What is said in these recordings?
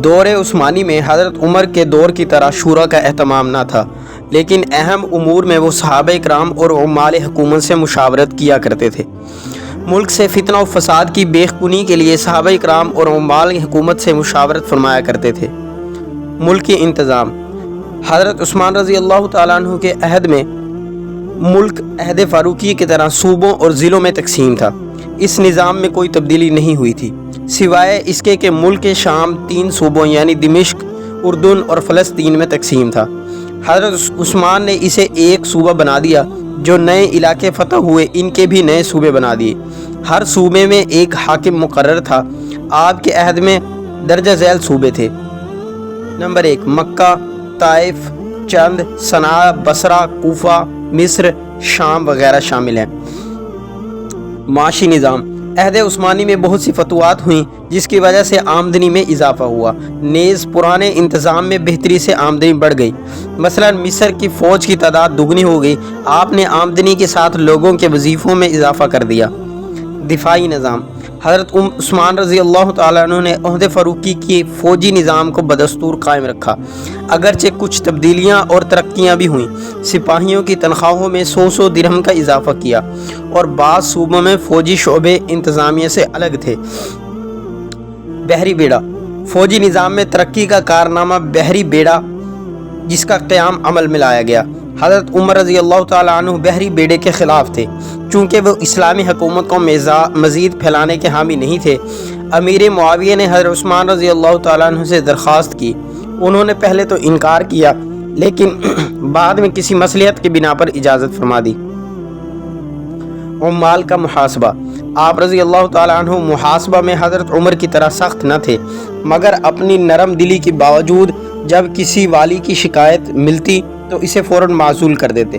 دور عثمانی میں حضرت عمر کے دور کی طرح شورا کا اہتمام نہ تھا، لیکن اہم امور میں وہ صحابہ کرام اور عمال حکومت سے مشاورت کیا کرتے تھے۔ ملک سے فتنہ و فساد کی بے کنی کے لیے صحابہ کرام اور عمال حکومت سے مشاورت فرمایا کرتے تھے۔ ملک کی انتظام: حضرت عثمان رضی اللہ تعالیٰ عنہ کے عہد میں ملک عہد فاروقی کی طرح صوبوں اور ضلعوں میں تقسیم تھا۔ اس نظام میں کوئی تبدیلی نہیں ہوئی تھی، سوائے اس کے کہ ملک شام 3 صوبوں یعنی دمشق، اردن اور فلسطین میں تقسیم تھا۔ حضرت عثمان نے اسے ایک صوبہ بنا دیا، جو نئے علاقے فتح ہوئے ان کے بھی نئے صوبے بنا دیے۔ ہر صوبے میں ایک حاکم مقرر تھا۔ آپ کے عہد میں درجہ ذیل صوبے تھے: نمبر 1 مکہ، طائف، چند، صنعاء، بصرہ، کوفہ، مصر، شام وغیرہ شامل ہیں۔ معاشی نظام: عہد عثمانی میں بہت سی فتوحات ہوئیں، جس کی وجہ سے آمدنی میں اضافہ ہوا، نیز پرانے انتظام میں بہتری سے آمدنی بڑھ گئی۔ مثلا مصر کی فوج کی تعداد دگنی ہو گئی۔ آپ نے آمدنی کے ساتھ لوگوں کے وظیفوں میں اضافہ کر دیا۔ دفاعی نظام: حضرت عثمان رضی اللہ تعالیٰ عنہ نے عہد فاروقی کی فوجی نظام کو بدستور قائم رکھا، اگرچہ کچھ تبدیلیاں اور ترقیاں بھی ہوئیں۔ سپاہیوں کی تنخواہوں میں 100 درہم کا اضافہ کیا، اور بعض صوبوں میں فوجی شعبے انتظامیہ سے الگ تھے۔ بحری بیڑا: فوجی نظام میں ترقی کا کارنامہ بحری بیڑا، جس کا قیام عمل میں لایا گیا۔ حضرت عمر رضی اللہ تعالیٰ عنہ بحری بیڑے کے خلاف تھے، چونکہ وہ اسلامی حکومت کو مزید پھیلانے کے حامی نہیں تھے۔ امیر معاویہ نے حضرت عثمان رضی اللہ تعالیٰ عنہ سے درخواست کی۔ انہوں نے پہلے تو انکار کیا، لیکن بعد میں کسی مصلحت کی بنا پر اجازت فرما دی۔ عمال کا محاسبہ: آپ رضی اللہ تعالیٰ عنہ محاسبہ میں حضرت عمر کی طرح سخت نہ تھے، مگر اپنی نرم دلی کے باوجود جب کسی والی کی شکایت ملتی تو اسے فوراً معزول کر دیتے۔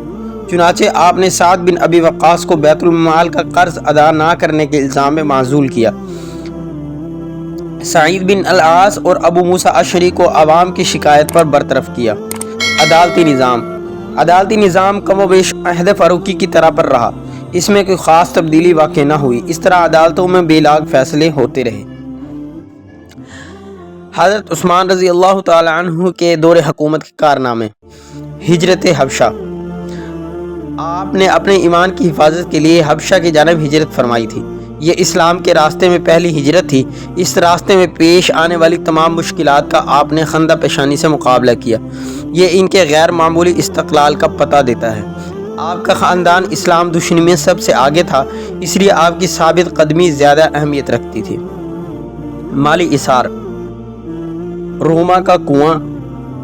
چنانچہ آپ نے سعد بن ابی وقاص کو بیت المال کا قرض ادا نہ کرنے کے الزام میں معزول کیا۔ سعید بن العاص اور ابو موسیٰ اشعری کو عوام کی شکایت پر برطرف کیا۔ عدالتی نظام: عدالتی نظام کم و بیش عہد فاروقی کی طرح پر رہا، اس میں کوئی خاص تبدیلی واقع نہ ہوئی۔ اس طرح عدالتوں میں بے لاگ فیصلے ہوتے رہے۔ حضرت عثمان رضی اللہ تعالی عنہ کے دور حکومت کے کارنامے: ہجرت حبشہ: آپ نے اپنے ایمان کی حفاظت کے لیے حبشہ کی جانب ہجرت فرمائی تھی۔ یہ اسلام کے راستے میں پہلی ہجرت تھی۔ اس راستے میں پیش آنے والی تمام مشکلات کا آپ نے خندہ پیشانی سے مقابلہ کیا۔ یہ ان کے غیر معمولی استقلال کا پتہ دیتا ہے۔ آپ کا خاندان اسلام دشمنی میں سب سے آگے تھا، اس لیے آپ کی ثابت قدمی زیادہ اہمیت رکھتی تھی۔ مالی اثار: روما کا کنواں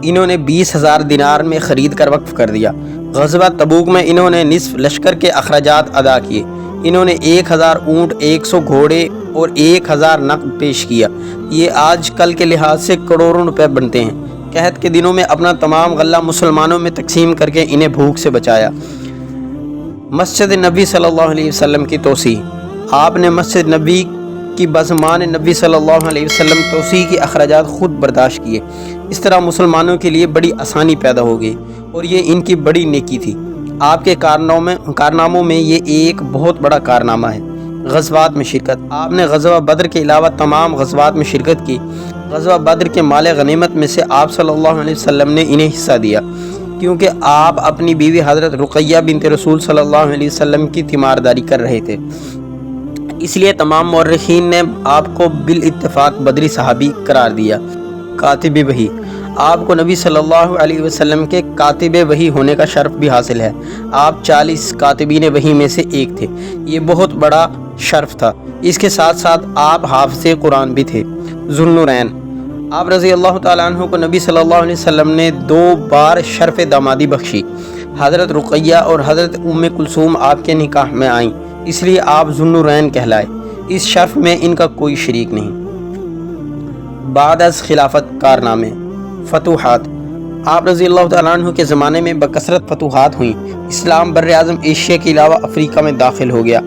انہوں نے 20,000 دینار میں خرید کر وقف کر دیا۔ غزوہ تبوک میں انہوں نے نصف لشکر کے اخراجات ادا کیے۔ انہوں نے 1000 اونٹ، 100 گھوڑے اور 1000 نقد پیش کیا۔ یہ آج کل کے لحاظ سے کروڑوں روپے بنتے ہیں۔ قحط کے دنوں میں اپنا تمام غلہ مسلمانوں میں تقسیم کر کے انہیں بھوک سے بچایا۔ مسجد نبی صلی اللہ علیہ وسلم کی توسیع: آپ نے مسجد نبی کی بزمان نبی صلی اللہ علیہ وسلم توسیع کے اخراجات خود برداشت کیے۔ اس طرح مسلمانوں کے لیے بڑی آسانی پیدا ہو گئی، اور یہ ان کی بڑی نیکی تھی۔ آپ کے کارناموں میں یہ ایک بہت بڑا کارنامہ ہے۔ غزوات میں شرکت: آپ نے غزوہ بدر کے علاوہ تمام غزوات میں شرکت کی۔ غزوہ بدر کے مال غنیمت میں سے آپ صلی اللہ علیہ وسلم نے انہیں حصہ دیا، کیونکہ آپ اپنی بیوی حضرت رقیہ بنت رسول صلی اللہ علیہ وسلم کی تیمارداری کر رہے تھے۔ اس لیے تمام مورخین نے آپ کو بالاتفاق بدری صحابی قرار دیا۔ کاتب وحی: آپ کو نبی صلی اللہ علیہ وسلم کے کاتب وحی ہونے کا شرف بھی حاصل ہے۔ آپ 40 کاتبین وحی میں سے ایک تھے۔ یہ بہت بڑا شرف تھا۔ اس کے ساتھ ساتھ آپ حافظ قرآن بھی تھے۔ ذوالنورین: آپ رضی اللہ تعالیٰ عنہ کو نبی صلی اللہ علیہ وسلم نے 2 بار شرف دامادی بخشی۔ حضرت رقیہ اور حضرت ام کلثوم آپ کے نکاح میں آئیں، اس لیے آپ ذوالنورین کہلائے۔ اس شرف میں ان کا کوئی شریک نہیں۔ بعد از خلافت کارنامے: فتوحات: آپ رضی اللہ تعالیٰ عنہ کے زمانے میں بکثرت فتوحات ہوئیں۔ اسلام بر اعظم ایشیا کے علاوہ افریقہ میں داخل ہو گیا۔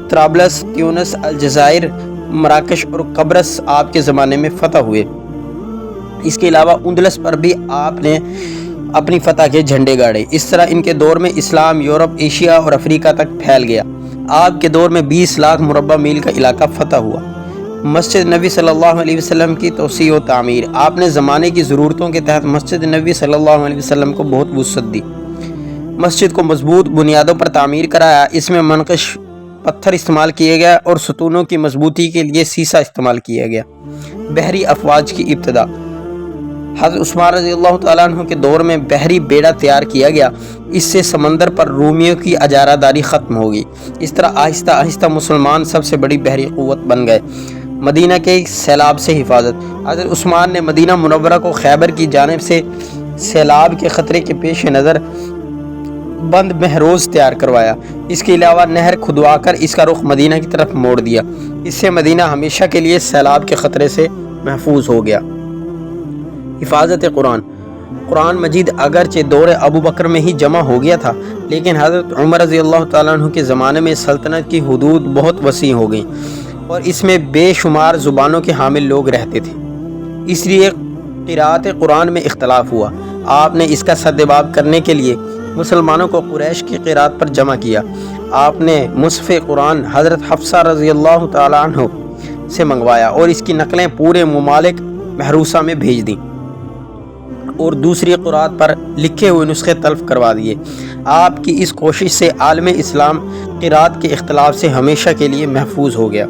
طرابلس، تیونس، الجزائر، مراکش اور قبرص آپ کے زمانے میں فتح ہوئے۔ اس کے علاوہ اندلس پر بھی آپ نے اپنی فتح کے جھنڈے گاڑے۔ اس طرح ان کے دور میں اسلام یورپ، ایشیا اور افریقہ تک پھیل گیا۔ آپ کے دور میں 20 لاکھ مربع میل کا علاقہ فتح ہوا۔ مسجد نبی صلی اللہ علیہ وسلم کی توسیع و تعمیر۔ آپ نے زمانے کی ضرورتوں کے تحت مسجد نبی صلی اللہ علیہ وسلم کو بہت وسعت دی۔ مسجد کو مضبوط بنیادوں پر تعمیر کرایا۔ اس میں منقش پتھر استعمال کیے گیا اور ستونوں کی مضبوطی کے لیے سیسہ استعمال کیا گیا۔ بحری افواج کی ابتدا۔ حضرت عثمان رضی اللہ تعالیٰ عنہ کے دور میں بحری بیڑا تیار کیا گیا۔ اس سے سمندر پر رومیوں کی اجارہ داری ختم ہوگی۔ اس طرح آہستہ آہستہ مسلمان سب سے بڑی بحری قوت بن گئے۔ مدینہ کے سیلاب سے حفاظت۔ حضرت عثمان نے مدینہ منورہ کو خیبر کی جانب سے سیلاب کے خطرے کے پیش نظر بند محروز تیار کروایا۔ اس کے علاوہ نہر کھدوا کر اس کا رخ مدینہ کی طرف موڑ دیا۔ اس سے مدینہ ہمیشہ کے لیے سیلاب کے خطرے سے محفوظ ہو گیا۔ حفاظت قرآن۔ قرآن مجید اگرچہ دور ابو بکر میں ہی جمع ہو گیا تھا، لیکن حضرت عمر رضی اللہ تعالیٰ عنہ کے زمانے میں سلطنت کی حدود بہت وسیع ہو گئیں اور اس میں بے شمار زبانوں کے حامل لوگ رہتے تھے، اس لیے قراءت قرآن میں اختلاف ہوا۔ آپ نے اس کا سدباب کرنے کے لیے مسلمانوں کو قریش کی قراءت پر جمع کیا۔ آپ نے مصحف قرآن حضرت حفصہ رضی اللہ تعالیٰ عنہ سے منگوایا اور اس کی نقلیں پورے ممالک محروسہ میں بھیج دیں اور دوسری قراءت پر لکھے ہوئے نسخے تلف کروا دیے۔ آپ کی اس کوشش سے عالم اسلام قراءت کے اختلاف سے ہمیشہ کے لیے محفوظ ہو گیا۔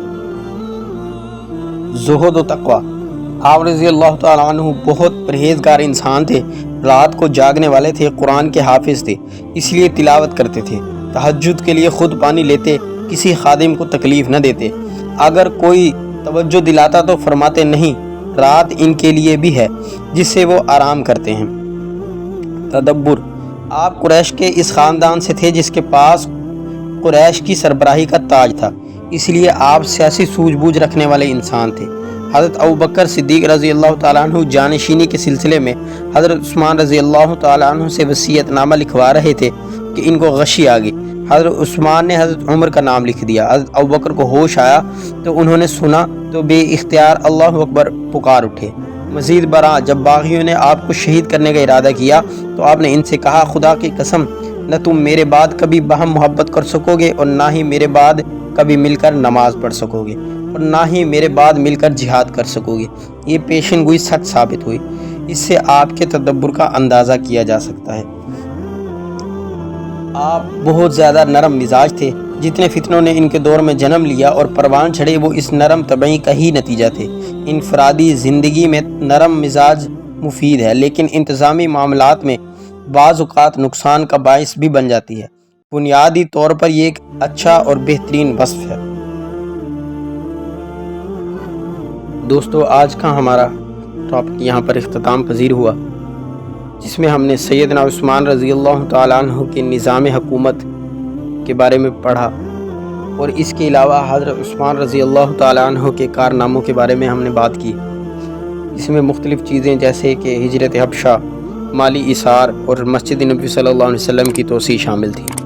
زہد و تقوی۔ آپ رضی اللہ تعالیٰ عنہ بہت پرہیزگار انسان تھے، رات کو جاگنے والے تھے، قرآن کے حافظ تھے، اس لیے تلاوت کرتے تھے، تہجد کے لیے خود پانی لیتے، کسی خادم کو تکلیف نہ دیتے، اگر کوئی توجہ دلاتا تو فرماتے نہیں، رات ان کے لیے بھی ہے جس سے وہ آرام کرتے ہیں۔ تدبر۔ آپ قریش کے اس خاندان سے تھے جس کے پاس قریش کی سربراہی کا تاج تھا، اس لیے آپ سیاسی سوجھ بوجھ رکھنے والے انسان تھے۔ حضرت ابوبکر صدیق رضی اللہ تعالیٰ عنہ جانشینی کے سلسلے میں حضرت عثمان رضی اللہ تعالیٰ عنہ سے وصیت نامہ لکھوا رہے تھے کہ ان کو غشی آ گئی۔ حضرت عثمان نے حضرت عمر کا نام لکھ دیا۔ حضرت ابوبکر کو ہوش آیا تو انہوں نے سنا تو بے اختیار اللہ اکبر پکار اٹھے۔ مزید برآں جب باغیوں نے آپ کو شہید کرنے کا ارادہ کیا تو آپ نے ان سے کہا، خدا کی قسم، نہ تم میرے بعد کبھی باہم محبت کر سکو گے اور نہ ہی میرے بعد کبھی مل کر نماز پڑھ سکو گے اور نہ ہی میرے بعد مل کر جہاد کر سکو گے۔ یہ پیشن گوئی سچ ثابت ہوئی۔ اس سے آپ کے تدبر کا اندازہ کیا جا سکتا ہے۔ آپ بہت زیادہ نرم مزاج تھے۔ جتنے فتنوں نے ان کے دور میں جنم لیا اور پروان چڑھے وہ اس نرم طبعی کا ہی نتیجہ تھے۔ انفرادی زندگی میں نرم مزاج مفید ہے، لیکن انتظامی معاملات میں بعض اوقات نقصان کا باعث بھی بن جاتی ہے۔ بنیادی طور پر یہ ایک اچھا اور بہترین وصف ہے۔ دوستو، آج کا ہمارا ٹاپک یہاں پر اختتام پذیر ہوا، جس میں ہم نے سیدنا عثمان رضی اللہ تعالیٰ عنہ کے نظام حکومت کے بارے میں پڑھا اور اس کے علاوہ حضرت عثمان رضی اللہ تعالیٰ عنہ کے کارناموں کے بارے میں ہم نے بات کی، جس میں مختلف چیزیں جیسے کہ ہجرت حبشہ، مالی اثار اور مسجد نبی صلی اللہ علیہ وسلم کی توسیع شامل تھی۔